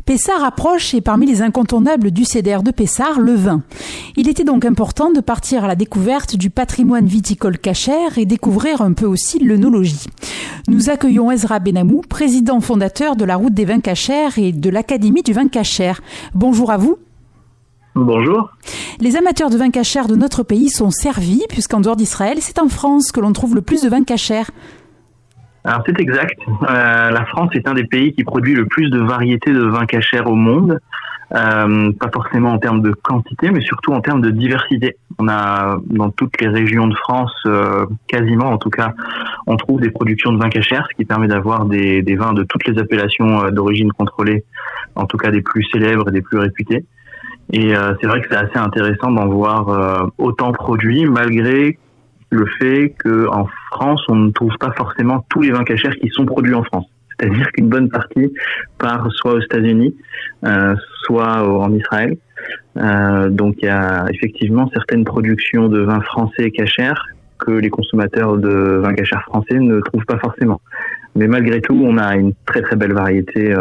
Pessard approche et parmi les incontournables du CDR de Pessard, le vin. Il était donc important de partir à la découverte du patrimoine viticole cachère et découvrir un peu aussi l'œnologie. Nous accueillons Ezra Benamou, président fondateur de la Route des Vins Cachers et de l'Académie du vin cachère. Bonjour à vous. Bonjour. Les amateurs de vin cachère de notre pays sont servis, puisqu'en dehors d'Israël, c'est en France que l'on trouve le plus de vins cachers. Alors c'est exact. La France est un des pays qui produit le plus de variétés de vins cachers au monde. Pas forcément en termes de quantité, mais surtout en termes de diversité. On a dans toutes les régions de France, quasiment en tout cas, on trouve des productions de vins cachers, ce qui permet d'avoir des vins de toutes les appellations d'origine contrôlée, en tout cas des plus célèbres et des plus réputés. Et c'est vrai que c'est assez intéressant d'en voir autant produits, malgré le fait qu'en France, on ne trouve pas forcément tous les vins cachers qui sont produits en France. C'est-à-dire qu'une bonne partie part soit aux États-Unis, soit en Israël. Donc il y a effectivement certaines productions de vins français cachers que les consommateurs de vins cachers français ne trouvent pas forcément. Mais malgré tout, on a une très très belle variété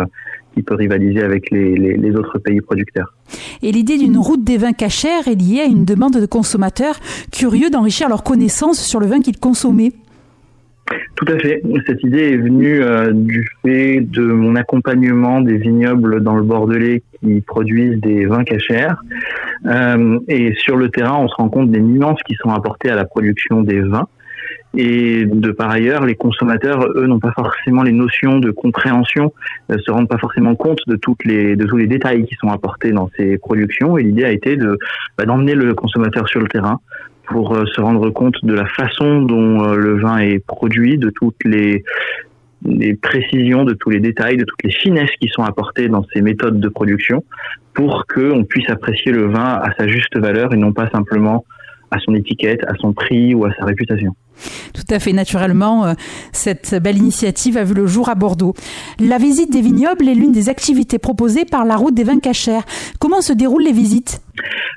qui peut rivaliser avec les autres pays producteurs. Et l'idée d'une route des vins cachers est liée à une demande de consommateurs curieux d'enrichir leurs connaissances sur le vin qu'ils consommaient. Tout à fait. Cette idée est venue du fait de mon accompagnement des vignobles dans le Bordelais qui produisent des vins cachers. Et sur le terrain, on se rend compte des nuances qui sont apportées à la production des vins. Et de par ailleurs, les consommateurs, eux, n'ont pas forcément les notions de compréhension, se rendent pas forcément compte de tous les détails qui sont apportés dans ces productions. Et l'idée a été d'emmener le consommateur sur le terrain pour se rendre compte de la façon dont le vin est produit, de toutes les précisions, de tous les détails, de toutes les finesses qui sont apportées dans ces méthodes de production, pour qu'on puisse apprécier le vin à sa juste valeur et non pas simplement à son étiquette, à son prix ou à sa réputation. Tout à fait naturellement, cette belle initiative a vu le jour à Bordeaux. La visite des vignobles est l'une des activités proposées par la Route des Vins Cachers. Comment se déroulent les visites ?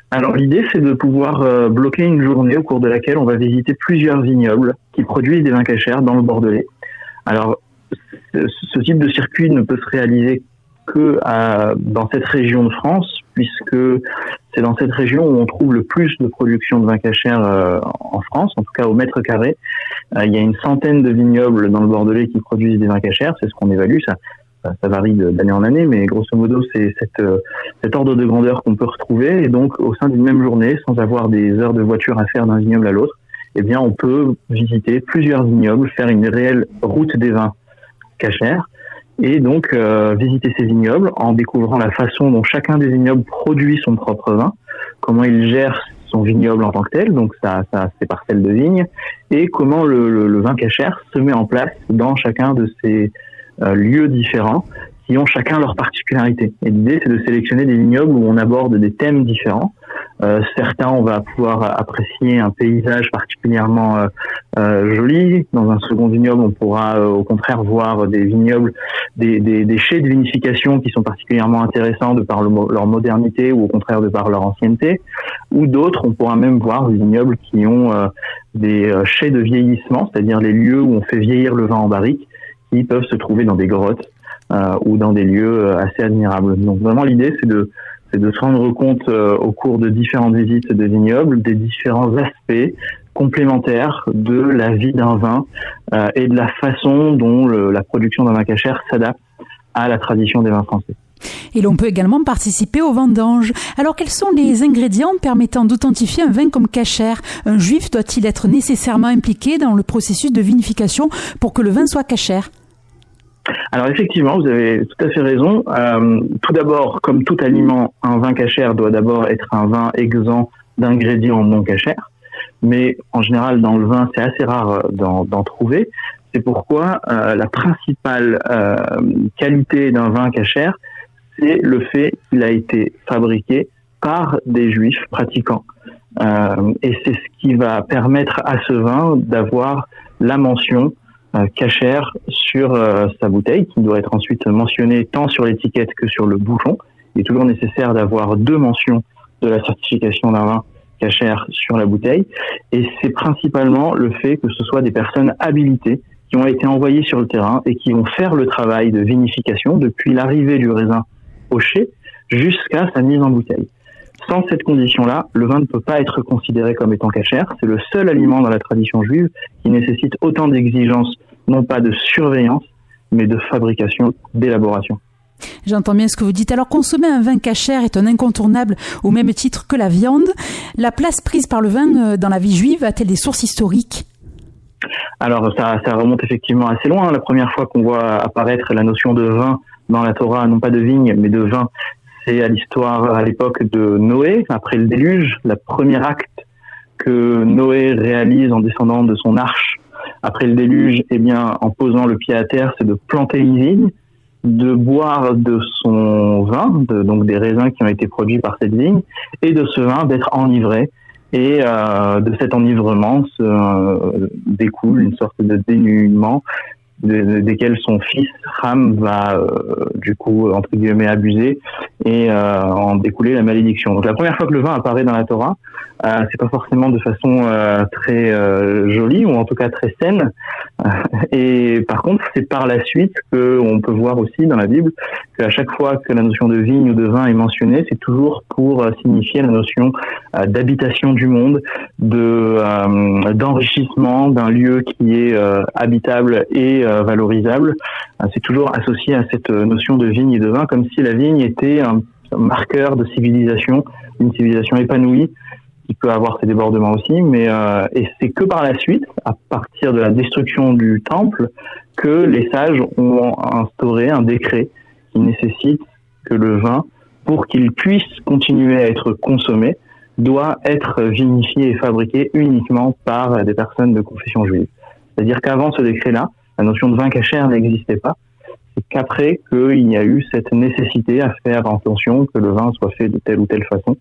Alors l'idée, c'est de pouvoir bloquer une journée au cours de laquelle on va visiter plusieurs vignobles qui produisent des vins cachers dans le Bordelais. Alors ce type de circuit ne peut se réaliser que dans cette région de France, puisque c'est dans cette région où on trouve le plus de production de vins cachers en France, en tout cas au mètre carré. Il y a une centaine de vignobles dans le Bordelais qui produisent des vins cachers, c'est ce qu'on évalue, ça varie d'année en année, mais grosso modo c'est cet ordre de grandeur qu'on peut retrouver, et donc au sein d'une même journée, sans avoir des heures de voiture à faire d'un vignoble à l'autre, eh bien on peut visiter plusieurs vignobles, faire une réelle route des vins cachers, et donc visiter ces vignobles en découvrant la façon dont chacun des vignobles produit son propre vin, comment il gère son vignoble en tant que tel, donc ses parcelles de vignes, et comment le vin cachère se met en place dans chacun de ces lieux différents qui ont chacun leur particularité. Et l'idée, c'est de sélectionner des vignobles où on aborde des thèmes différents. Certains, on va pouvoir apprécier un paysage particulièrement joli. Dans un second vignoble, on pourra au contraire voir des vignobles, des chais de vinification qui sont particulièrement intéressants de par leur modernité ou au contraire de par leur ancienneté. Ou d'autres, on pourra même voir des vignobles qui ont des chais de vieillissement, c'est-à-dire les lieux où on fait vieillir le vin en barrique, qui peuvent se trouver dans des grottes ou dans des lieux assez admirables. Donc vraiment, l'idée, c'est de se rendre compte au cours de différentes visites de vignobles des différents aspects complémentaires de la vie d'un vin et de la façon dont la production d'un vin cachère s'adapte à la tradition des vins français. Et l'on peut également participer aux vendanges. Alors quels sont les ingrédients permettant d'authentifier un vin comme cachère ? Un juif doit-il être nécessairement impliqué dans le processus de vinification pour que le vin soit cachère ? Alors effectivement, vous avez tout à fait raison. Tout d'abord, comme tout aliment, un vin cachère doit d'abord être un vin exempt d'ingrédients non cachers. Mais en général, dans le vin, c'est assez rare d'en trouver. C'est pourquoi la principale qualité d'un vin cachère, c'est le fait qu'il a été fabriqué par des juifs pratiquants. Et c'est ce qui va permettre à ce vin d'avoir la mention cachère sur sa bouteille, qui doit être ensuite mentionnée tant sur l'étiquette que sur le bouchon. Il est toujours nécessaire d'avoir 2 mentions de la certification d'un vin cachère sur la bouteille. Et c'est principalement le fait que ce soit des personnes habilitées qui ont été envoyées sur le terrain et qui vont faire le travail de vinification depuis l'arrivée du raisin hoché jusqu'à sa mise en bouteille. Sans cette condition-là, le vin ne peut pas être considéré comme étant cachère. C'est le seul aliment dans la tradition juive qui nécessite autant d'exigences, non pas de surveillance, mais de fabrication, d'élaboration. J'entends bien ce que vous dites. Alors, consommer un vin cachère est un incontournable au même titre que la viande. La place prise par le vin dans la vie juive a-t-elle des sources historiques ? Alors, ça remonte effectivement assez loin. La première fois qu'on voit apparaître la notion de vin dans la Torah, non pas de vigne, mais de vin, c'est à l'époque de Noé, après le déluge, le premier acte que Noé réalise en descendant de son arche après le déluge, en posant le pied à terre, c'est de planter une vigne, de boire de son vin, donc des raisins qui ont été produits par cette vigne, et de ce vin d'être enivré. Et de cet enivrement découle une sorte de dénouement desquels son fils Ham va du coup entre guillemets abuser et en découler la malédiction. Donc la première fois que le vin apparaît dans la Torah, c'est pas forcément de façon très jolie ou en tout cas très saine. Et par contre, c'est par la suite qu'on peut voir aussi dans la Bible qu'à chaque fois que la notion de vigne ou de vin est mentionnée, c'est toujours pour signifier la notion d'habitation du monde, d'enrichissement d'un lieu qui est habitable et valorisable. C'est toujours associé à cette notion de vigne et de vin, comme si la vigne était un marqueur de civilisation, une civilisation épanouie, qui peut avoir ses débordements aussi, et c'est que par la suite, à partir de la destruction du temple, que les sages ont instauré un décret qui nécessite que le vin, pour qu'il puisse continuer à être consommé, doit être vinifié et fabriqué uniquement par des personnes de confession juive. C'est-à-dire qu'avant ce décret-là, la notion de vin cachère n'existait pas. C'est qu'après qu'il y a eu cette nécessité à faire attention que le vin soit fait de telle ou telle façon,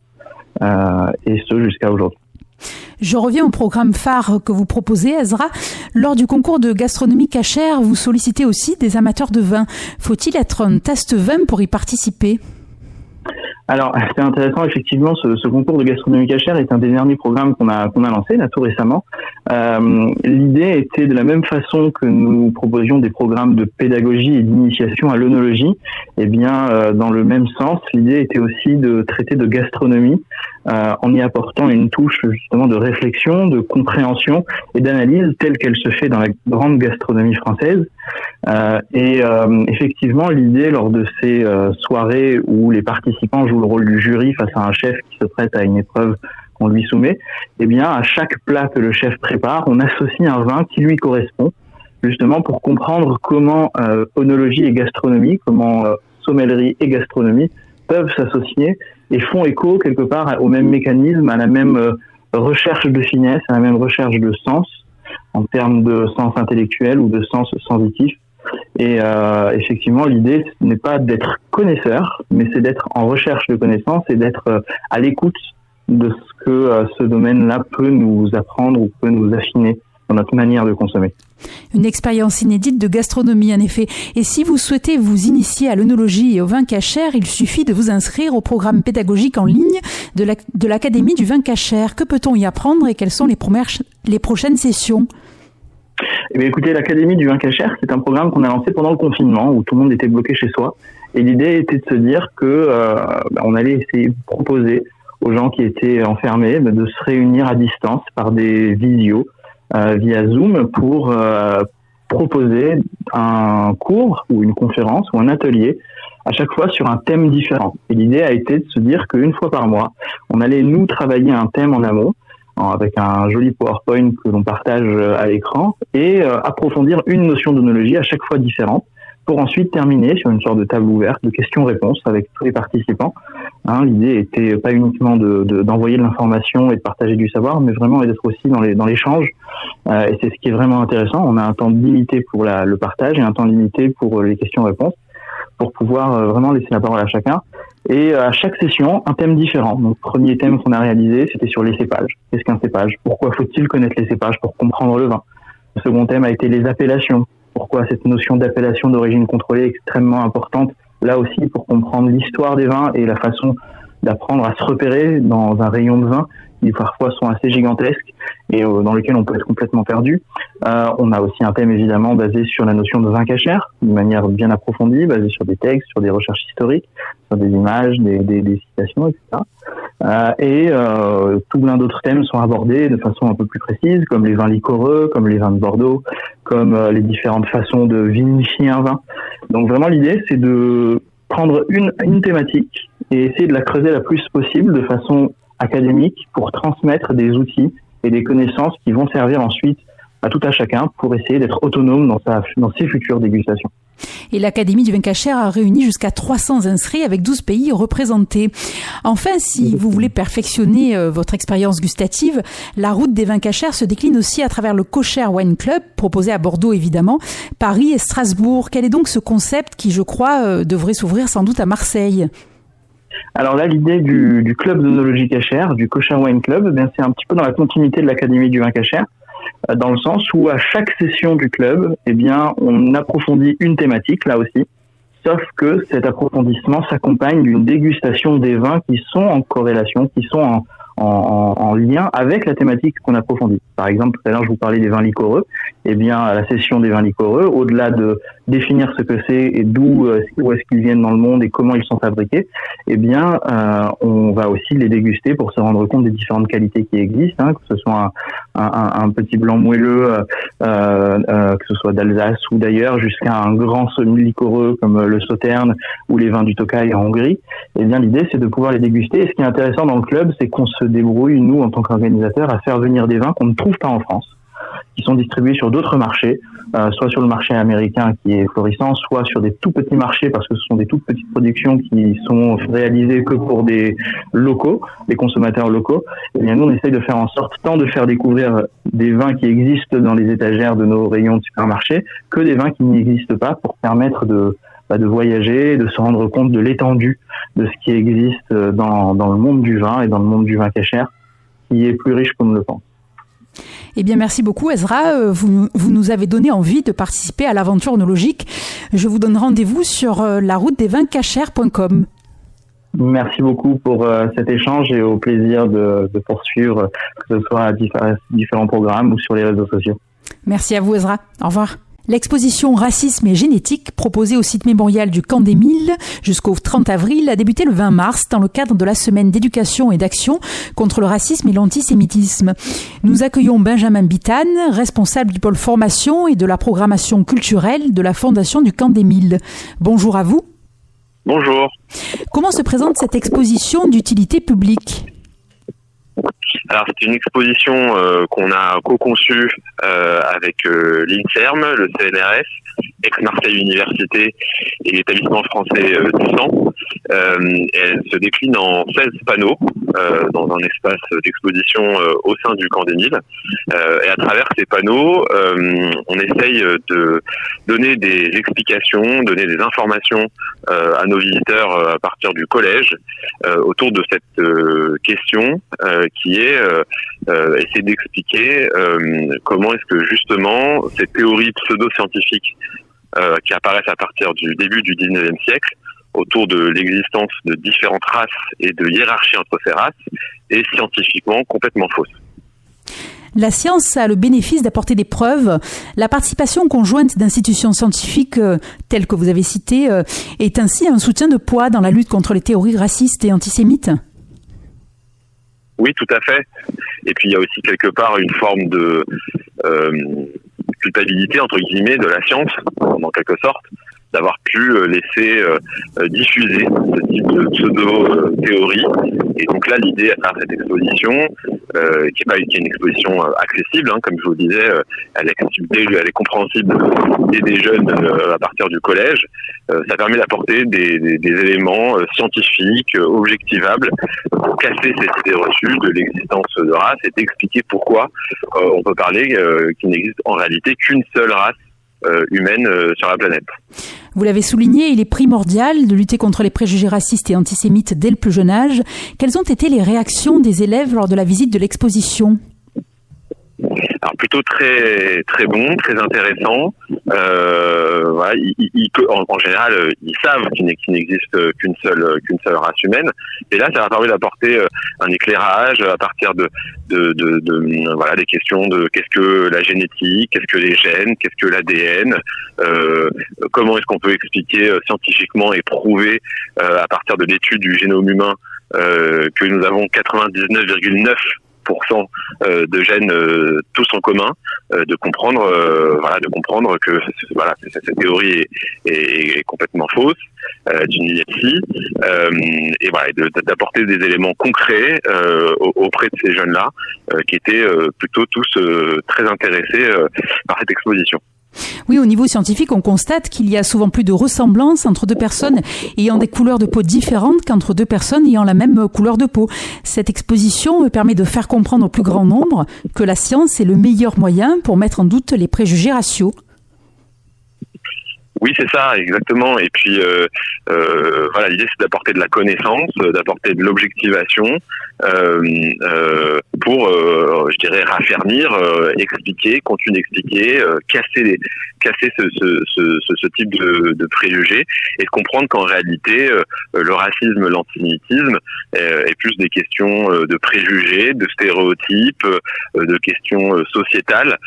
et ce jusqu'à aujourd'hui. Je reviens au programme phare que vous proposez, Ezra. Lors du concours de gastronomie cachère, vous sollicitez aussi des amateurs de vin. Faut-il être un test-vin pour y participer ? Alors, c'est intéressant, effectivement, ce concours de gastronomie cachère est un des derniers programmes qu'on a lancé, là, tout récemment. L'idée était de la même façon que nous proposions des programmes de pédagogie et d'initiation à l'œnologie, dans le même sens, l'idée était aussi de traiter de gastronomie, en y apportant une touche, justement, de réflexion, de compréhension et d'analyse telle qu'elle se fait dans la grande gastronomie française. Effectivement, l'idée lors de ces soirées où les participants jouent le rôle du jury face à un chef qui se prête à une épreuve qu'on lui soumet, à chaque plat que le chef prépare, on associe un vin qui lui correspond, justement pour comprendre comment œnologie et gastronomie, comment sommellerie et gastronomie peuvent s'associer et font écho quelque part au même mécanisme, à la même recherche de finesse, à la même recherche de sens, en termes de sens intellectuel ou de sens sensitif. Et effectivement, l'idée n'est pas d'être connaisseur, mais c'est d'être en recherche de connaissances et d'être à l'écoute de ce que ce domaine-là peut nous apprendre ou peut nous affiner dans notre manière de consommer. Une expérience inédite de gastronomie, en effet. Et si vous souhaitez vous initier à l'œnologie et au vin cachère, il suffit de vous inscrire au programme pédagogique en ligne de l'Académie du vin cachère. Que peut-on y apprendre et quelles sont les prochaines sessions ? Écoutez, l'Académie du vin cachère, c'est un programme qu'on a lancé pendant le confinement, où tout le monde était bloqué chez soi. Et l'idée était de se dire que on allait essayer de proposer aux gens qui étaient enfermés de se réunir à distance par des visios, via Zoom, pour proposer un cours ou une conférence ou un atelier à chaque fois sur un thème différent. Et l'idée a été de se dire qu'une fois par mois, on allait nous travailler un thème en amont, avec un joli PowerPoint que l'on partage à l'écran, et approfondir une notion d'œnologie à chaque fois différente, pour ensuite terminer sur une sorte de table ouverte de questions-réponses avec tous les participants. L'idée était pas uniquement d'envoyer de l'information et de partager du savoir, mais vraiment d'être aussi dans l'échange. Et c'est ce qui est vraiment intéressant. On a un temps limité pour le partage et un temps limité pour les questions-réponses, pour pouvoir vraiment laisser la parole à chacun. Et à chaque session, un thème différent. Donc, le premier thème qu'on a réalisé, c'était sur les cépages. Qu'est-ce qu'un cépage ? Pourquoi faut-il connaître les cépages pour comprendre le vin ? Le second thème a été les appellations. Pourquoi cette notion d'appellation d'origine contrôlée est extrêmement importante, là aussi, pour comprendre l'histoire des vins et la façon d'apprendre à se repérer dans un rayon de vin qui parfois sont assez gigantesques et dans lesquels on peut être complètement perdu. On a aussi un thème évidemment basé sur la notion de vin cachère, d'une manière bien approfondie, basé sur des textes, sur des recherches historiques, sur des images, des citations, etc. Tout plein d'autres thèmes sont abordés de façon un peu plus précise, comme les vins liquoreux, comme les vins de Bordeaux, comme les différentes façons de vinifier un vin. Donc vraiment l'idée, c'est de prendre une thématique et essayer de la creuser la plus possible de façon académique pour transmettre des outils et des connaissances qui vont servir ensuite à tout à chacun pour essayer d'être autonome dans ses futures dégustations. Et l'Académie du vin cachère a réuni jusqu'à 300 inscrits avec 12 pays représentés. Enfin, si vous voulez perfectionner votre expérience gustative, la route des vins cachères se décline aussi à travers le Kosher Wine Club, proposé à Bordeaux évidemment, Paris et Strasbourg. Quel est donc ce concept qui, je crois, devrait s'ouvrir sans doute à Marseille ? Alors là, l'idée du club d'œnologie cachère, du Kosher Wine Club, eh bien, c'est un petit peu dans la continuité de l'Académie du vin cachère, dans le sens où à chaque session du club, eh bien, on approfondit une thématique, là aussi, sauf que cet approfondissement s'accompagne d'une dégustation des vins qui sont en corrélation, qui sont en lien avec la thématique qu'on approfondit. Par exemple, tout à l'heure, je vous parlais des vins liquoreux. Eh bien, à la session des vins liquoreux, au-delà de définir ce que c'est et où est-ce qu'ils viennent dans le monde et comment ils sont fabriqués, eh bien, on va aussi les déguster pour se rendre compte des différentes qualités qui existent, hein, que ce soit un petit blanc moelleux, que ce soit d'Alsace ou d'ailleurs, jusqu'à un grand semi-liquoreux comme le Sauterne ou les vins du Tokaj en Hongrie. Eh bien, l'idée, c'est de pouvoir les déguster. Et ce qui est intéressant dans le club, c'est qu'on se débrouille, nous, en tant qu'organisateurs, à faire venir des vins qu'on ne trouve pas en France, qui sont distribués sur d'autres marchés, soit sur le marché américain qui est florissant, soit sur des tout petits marchés parce que ce sont des toutes petites productions qui sont réalisées que pour des locaux, des consommateurs locaux. Et bien nous, on essaye de faire en sorte tant de faire découvrir des vins qui existent dans les étagères de nos rayons de supermarché que des vins qui n'existent pas pour permettre de voyager, de se rendre compte de l'étendue de ce qui existe dans le monde du vin et dans le monde du vin cachère, qui est plus riche qu'on ne le pense. Eh bien, merci beaucoup, Ezra. Vous nous avez donné envie de participer à l'aventure œnologique. Je vous donne rendez-vous sur laroutedesvinscachers.com. Merci beaucoup pour cet échange et au plaisir de poursuivre, que ce soit à différents programmes ou sur les réseaux sociaux. Merci à vous, Ezra. Au revoir. L'exposition Racisme et génétique, proposée au site mémorial du Camp des Milles jusqu'au 30 avril, a débuté le 20 mars dans le cadre de la semaine d'éducation et d'action contre le racisme et l'antisémitisme. Nous accueillons Benjamin Bittan, responsable du pôle formation et de la programmation culturelle de la Fondation du Camp des Milles. Bonjour à vous. Bonjour. Comment se présente cette exposition d'utilité publique ? Alors c'est une exposition qu'on a co-conçue avec l'INSERM, le CNRS, Aix-Marseille Université et l'établissement français du sang. Elle se décline en 16 panneaux dans un espace d'exposition au sein du Camp des Milles. Et à travers ces panneaux, on essaye de donner des explications, donner des informations à nos visiteurs à partir du collège autour de cette question qui est essayer d'expliquer comment est-ce que justement ces théories pseudo-scientifiques qui apparaissent à partir du début du 19e siècle autour de l'existence de différentes races et de hiérarchie entre ces races est scientifiquement complètement fausse. La science a le bénéfice d'apporter des preuves. La participation conjointe d'institutions scientifiques telles que vous avez citées est ainsi un soutien de poids dans la lutte contre les théories racistes et antisémites. Oui, tout à fait. Et puis il y a aussi quelque part une forme de culpabilité entre guillemets de la science, en quelque sorte, d'avoir pu laisser diffuser ce type de pseudo-théorie. Et donc là, l'idée à travers cette exposition, qui est une exposition accessible, comme je vous le disais, elle est compréhensible des jeunes à partir du collège. Ça permet d'apporter des éléments scientifiques, objectivables, pour casser cette idée reçue de l'existence de race et d'expliquer pourquoi on peut parler qu'il n'existe en réalité qu'une seule race humaine sur la planète. Vous l'avez souligné, il est primordial de lutter contre les préjugés racistes et antisémites dès le plus jeune âge. Quelles ont été les réactions des élèves lors de la visite de l'exposition ? Alors plutôt très très bon, très intéressant. Voilà, en général, ils savent qu'il n'existe qu'une seule race humaine. Et là, ça va permettre d'apporter un éclairage à partir de voilà, des questions de qu'est-ce que la génétique, qu'est-ce que les gènes, qu'est-ce que l'ADN, comment est-ce qu'on peut expliquer scientifiquement et prouver à partir de l'étude du génome humain que nous avons 99,9% de gènes tous en commun, de comprendre que voilà, cette théorie est complètement fausse, d'une ineptie, et voilà, d'apporter des éléments concrets auprès de ces jeunes-là qui étaient plutôt tous très intéressés par cette exposition. Oui, au niveau scientifique, on constate qu'il y a souvent plus de ressemblance entre deux personnes ayant des couleurs de peau différentes qu'entre deux personnes ayant la même couleur de peau. Cette exposition permet de faire comprendre au plus grand nombre que la science est le meilleur moyen pour mettre en doute les préjugés raciaux. Oui, c'est ça, exactement. Et puis, voilà, l'idée c'est d'apporter de la connaissance, d'apporter de l'objectivation pour, je dirais, raffermir, expliquer, continuer d'expliquer, casser ce type de préjugés et de comprendre qu'en réalité, le racisme, l'antisémitisme est plus des questions de préjugés, de stéréotypes, de questions sociétales,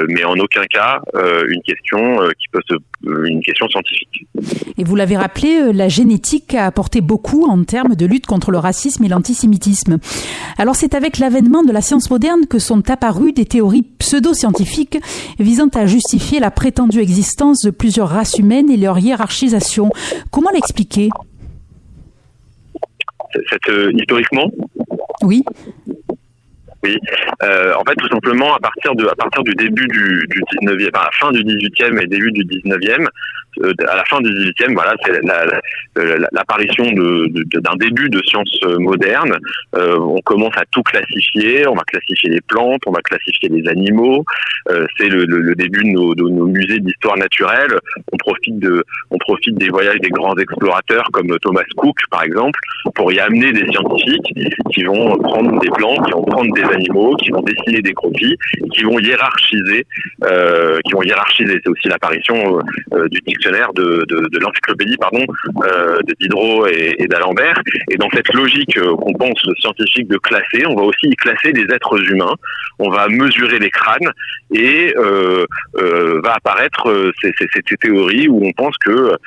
mais en aucun cas une question une question scientifique. Et vous l'avez rappelé, la génétique a apporté beaucoup en termes de lutte contre le racisme et l'antisémitisme. Alors c'est avec l'avènement de la science moderne que sont apparues des théories pseudo-scientifiques visant à justifier la prétendue existence de plusieurs races humaines et leur hiérarchisation. Comment l'expliquer ? Historiquement ? Oui. Oui, en fait, tout simplement, à partir du début du 19e, à la fin du 18e et début du 19e, à la fin du 18e, voilà, c'est l'apparition d'un début de sciences modernes. On commence à tout classifier. On va classifier les plantes, on va classifier les animaux. C'est le début de nos musées d'histoire naturelle. On profite des voyages des grands explorateurs comme Thomas Cook, par exemple, pour y amener des scientifiques qui vont prendre des plantes, qui vont prendre des animaux, qui vont dessiner des croquis, qui vont hiérarchiser. C'est aussi l'apparition du dictionnaire de l'encyclopédie, de Diderot et d'Alembert. Et dans cette logique qu'on pense scientifique de classer, on va aussi y classer les êtres humains. On va mesurer les crânes et va apparaître ces théories où on pense que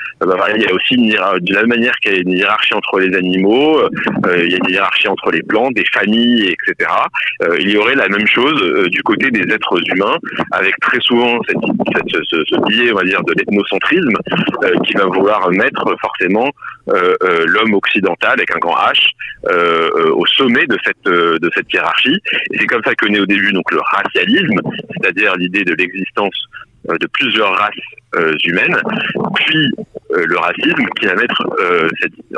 il y a aussi de la même manière qu'il y a une hiérarchie entre les animaux, il y a une hiérarchie entre les plantes, des familles, etc. Il y aurait la même chose du côté des êtres humains, avec très souvent ce biais, on va dire, de l'ethnocentrisme qui va vouloir mettre forcément l'homme occidental avec un grand H au sommet de cette hiérarchie. Et c'est comme ça que naît au début donc le racialisme, c'est-à-dire l'idée de l'existence de plusieurs races humaines, puis le racisme qui va mettre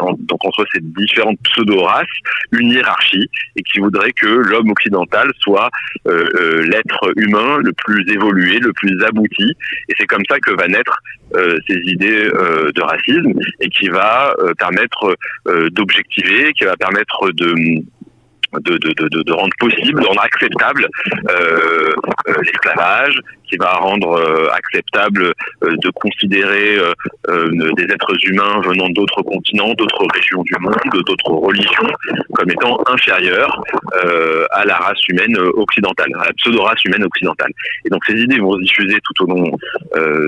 donc entre ces différentes pseudo-races une hiérarchie et qui voudrait que l'homme occidental soit l'être humain le plus évolué, le plus abouti, et c'est comme ça que va naître ces idées de racisme et qui va permettre d'objectiver, qui va permettre de rendre possible, de rendre acceptable l'esclavage, qui va rendre acceptable de considérer des êtres humains venant d'autres continents, d'autres régions du monde, d'autres religions, comme étant inférieurs à la race humaine occidentale, à la pseudo-race humaine occidentale. Et donc ces idées vont se diffuser tout au long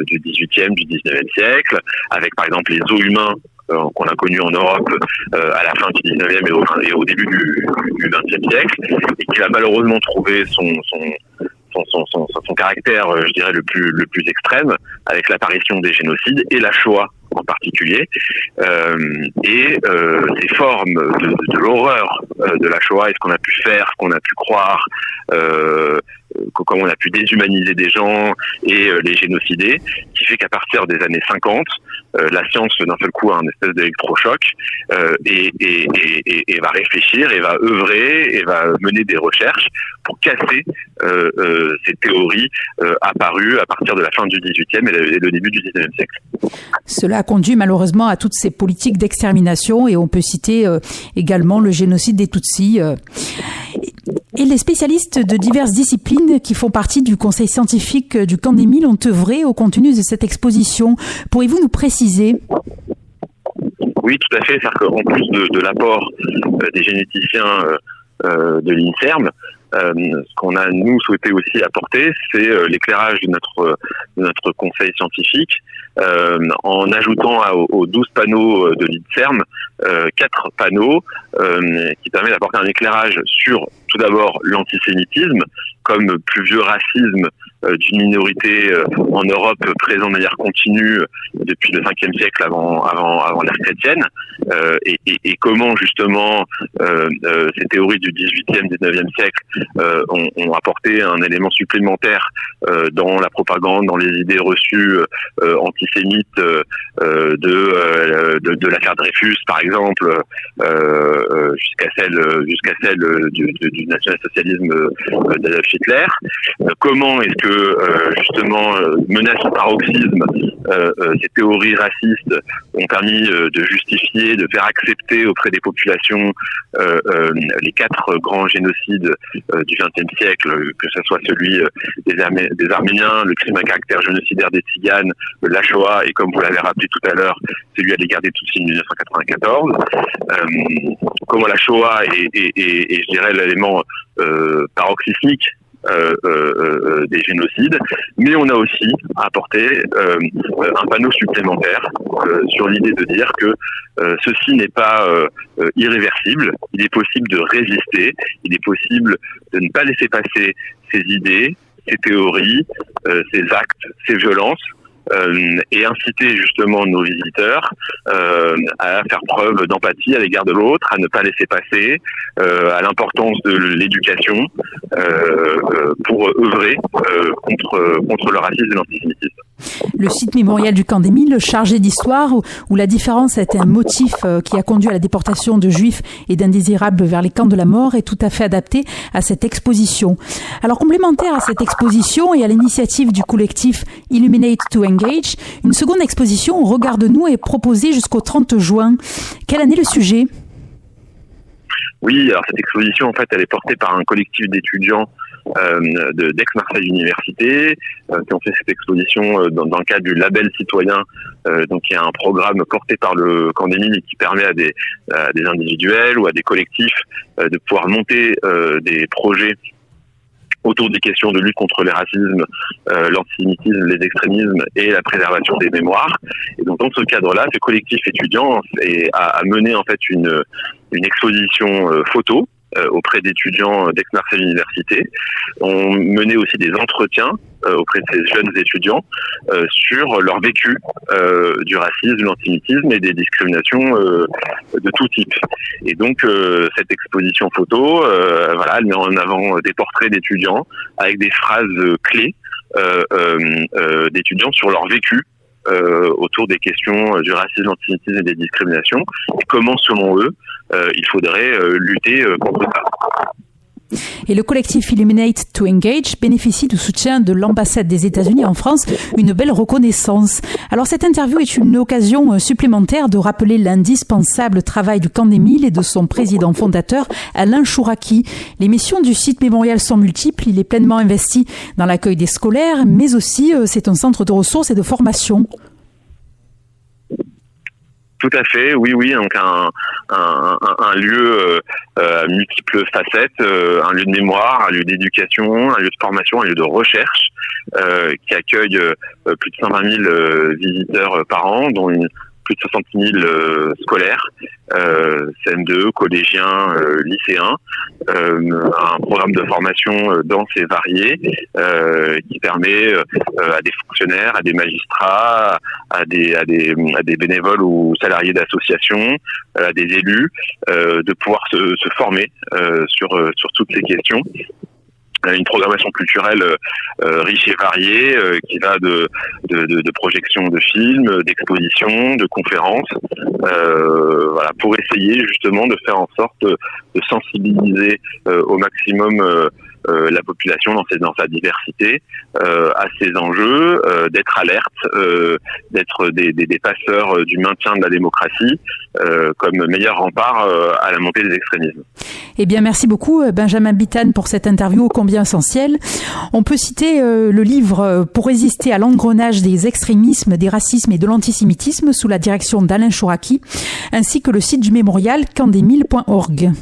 du XVIIIe, du XIXe siècle, avec par exemple les zoos humains qu'on a connus en Europe à la fin du 19e et au début du 20e siècle, et qui a malheureusement trouvé son caractère, je dirais, le plus extrême, avec l'apparition des génocides et la Shoah en particulier, et ces formes de l'horreur de la Shoah et ce qu'on a pu faire, ce qu'on a pu croire, comment on a pu déshumaniser des gens et les génocider, qui fait qu'à partir des années 50, la science d'un seul coup a un espèce d'électrochoc et va réfléchir et va œuvrer et va mener des recherches pour casser ces théories apparues à partir de la fin du XVIIIe et le début du XIXe siècle. Cela a conduit malheureusement à toutes ces politiques d'extermination et on peut citer également le génocide des Tutsis. Et les spécialistes de diverses disciplines qui font partie du conseil scientifique du Camp des Milles ont œuvré au contenu de cette exposition. Pourriez-vous nous préciser ? Oui, tout à fait. C'est-à-dire qu'en plus de l'apport des généticiens de l'INSERM, ce qu'on a nous souhaité aussi apporter, c'est l'éclairage de notre conseil scientifique, en ajoutant aux 12 panneaux de l'INSERM 4 panneaux qui permettent d'apporter un éclairage sur tout d'abord l'antisémitisme comme plus vieux racisme d'une minorité en Europe présent de manière continue depuis le 5e siècle avant l'ère chrétienne, et comment justement ces théories du 18e, 19e siècle ont apporté un élément supplémentaire dans la propagande, dans les idées reçues antisémites de l'affaire Dreyfus par exemple, jusqu'à celle du national-socialisme d'Adolf Hitler. Comment est-ce que justement menace au paroxysme, ces théories racistes ont permis de justifier, de faire accepter auprès des populations les 4 grands génocides du XXe siècle, que ce soit celui des Arméniens, le crime à caractère génocidaire des Tziganes, la Shoah, et comme vous l'avez rappelé tout à l'heure, celui à l'égard des Tutsis de 1994. Comment la Shoah est je dirais l'élément paroxysmique des génocides, mais on a aussi apporté un panneau supplémentaire sur l'idée de dire que ceci n'est pas irréversible, il est possible de résister, il est possible de ne pas laisser passer ces idées, ces théories, ces actes, ces violences, et inciter justement nos visiteurs à faire preuve d'empathie à l'égard de l'autre, à ne pas laisser passer, à l'importance de l'éducation pour œuvrer contre le racisme et l'antisémitisme. Le site mémorial du Camp des Milles, chargé d'histoire, où la différence a été un motif qui a conduit à la déportation de juifs et d'indésirables vers les camps de la mort, est tout à fait adapté à cette exposition. Alors, complémentaire à cette exposition et à l'initiative du collectif Illuminate to Engage, une seconde exposition, Regarde-nous, est proposée jusqu'au 30 juin. Quel en est le sujet ? Oui, alors cette exposition, en fait, elle est portée par un collectif d'étudiants d'Aix-Marseille Université qui ont fait cette exposition dans le cadre du label citoyen, donc il y a un programme porté par le Camp des Milles et qui permet à des individuels ou à des collectifs de pouvoir monter des projets autour des questions de lutte contre les racismes, l'antisémitisme, les extrémismes et la préservation des mémoires. Et donc dans ce cadre-là, ce collectif étudiant a mené en fait une exposition photo auprès d'étudiants d'Aix-Marseille Université. On menait aussi des entretiens auprès de ces jeunes étudiants sur leur vécu du racisme, de l'antisémitisme et des discriminations de tout type. Et donc cette exposition photo, elle met en avant des portraits d'étudiants avec des phrases clés d'étudiants sur leur vécu autour des questions du racisme, de l'antisémitisme et des discriminations, et comment, selon eux, il faudrait lutter contre ça. Et le collectif Illuminate to Engage bénéficie du soutien de l'ambassade des États-Unis en France, une belle reconnaissance. Alors cette interview est une occasion supplémentaire de rappeler l'indispensable travail du Camp des Milles et de son président fondateur, Alain Chouraki. Les missions du site mémorial sont multiples, il est pleinement investi dans l'accueil des scolaires, mais aussi c'est un centre de ressources et de formation. Tout à fait, oui, donc un lieu à multiples facettes, un lieu de mémoire, un lieu d'éducation, un lieu de formation, un lieu de recherche qui accueille plus de 120 000 visiteurs par an, dont plus de 60 000 scolaires, CM2, collégiens, lycéens, un programme de formation dense et varié qui permet à des fonctionnaires, à des magistrats, à des bénévoles ou salariés d'associations, à des élus, de pouvoir se former sur toutes ces questions. Une programmation culturelle riche et variée qui va de projections de films, d'expositions, de conférences, pour essayer justement de faire en sorte de sensibiliser au maximum la population dans sa diversité à ces enjeux, d'être alerte, d'être des passeurs du maintien de la démocratie comme meilleur rempart à la montée des extrémismes. Eh bien, merci beaucoup Benjamin Bittan pour cette interview ô combien essentielle. On peut citer le livre Pour résister à l'engrenage des extrémismes, des racismes et de l'antisémitisme sous la direction d'Alain Chouraqui, ainsi que le site du mémorial candemil.org.